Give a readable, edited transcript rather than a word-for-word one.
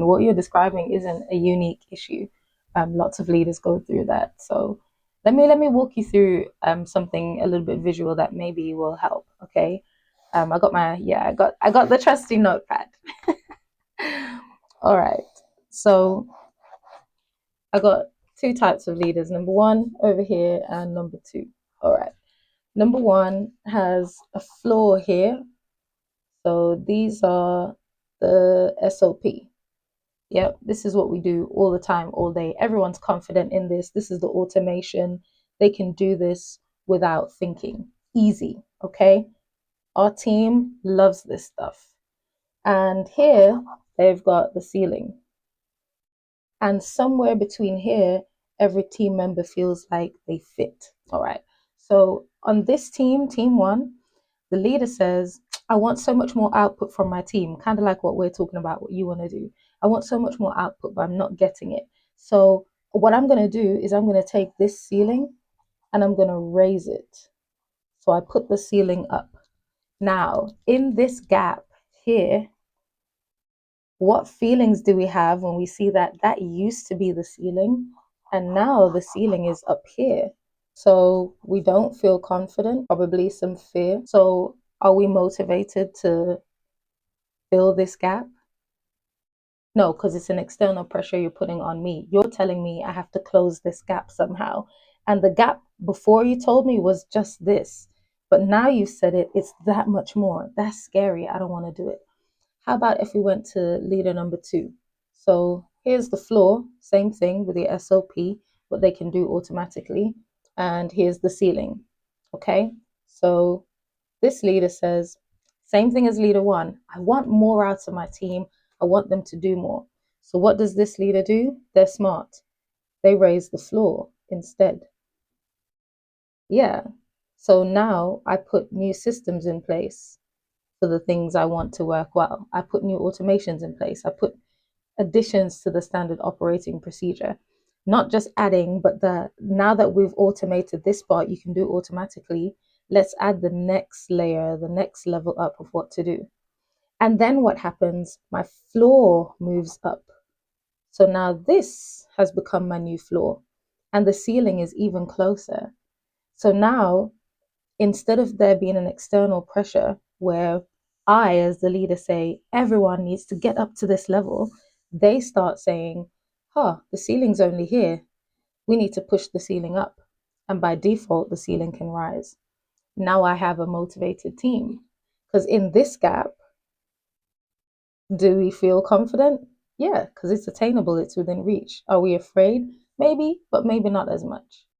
again, what you're describing isn't a unique issue. Lots of leaders go through that. So let me walk you through something a little bit visual that maybe will help. Okay. I got my yeah, I got the trusty notepad. All right. So I got two types of leaders. Number one over here and number two. All right. Number one has a floor here. So these are the SOP. Yep, this is what we do all the time, all day. Everyone's confident in this. This is the automation. They can do this without thinking. Easy, okay? Our team loves this stuff. And here they've got the ceiling. And somewhere between here, every team member feels like they fit. All right. So on this team, team one, the leader says, I want so much more output from my team, kind of like what we're talking about, what you want to do. I want so much more output, but I'm not getting it. So what I'm going to do is I'm going to take this ceiling and I'm going to raise it. So I put the ceiling up. Now, in this gap here, what feelings do we have when we see that that used to be the ceiling and now the ceiling is up here? So we don't feel confident, probably some fear. So are we motivated to fill this gap? No, because it's an external pressure you're putting on me. You're telling me I have to close this gap somehow. And the gap before you told me was just this. But now you said it, it's that much more. That's scary. I don't want to do it. How about if we went to leader number two? So here's the floor, same thing with the SOP, what they can do automatically. And here's the ceiling. Okay, so this leader says, same thing as leader one. I want more out of my team. I want them to do more. So what does this leader do? They're smart. They raise the floor instead. Yeah. So now I put new systems in place for the things I want to work well. I put new automations in place. I put additions to the standard operating procedure. Not just adding, but the now that we've automated this part, you can do automatically. Let's add the next layer, the next level up of what to do. And then what happens? My floor moves up. So now this has become my new floor, and the ceiling is even closer. So now, instead of there being an external pressure where I, as the leader, say everyone needs to get up to this level, they start saying, the ceiling's only here. We need to push the ceiling up. And by default, the ceiling can rise. Now I have a motivated team. Because in this gap, do we feel confident? Yeah, because it's attainable, it's within reach. Are we afraid? Maybe, but maybe not as much.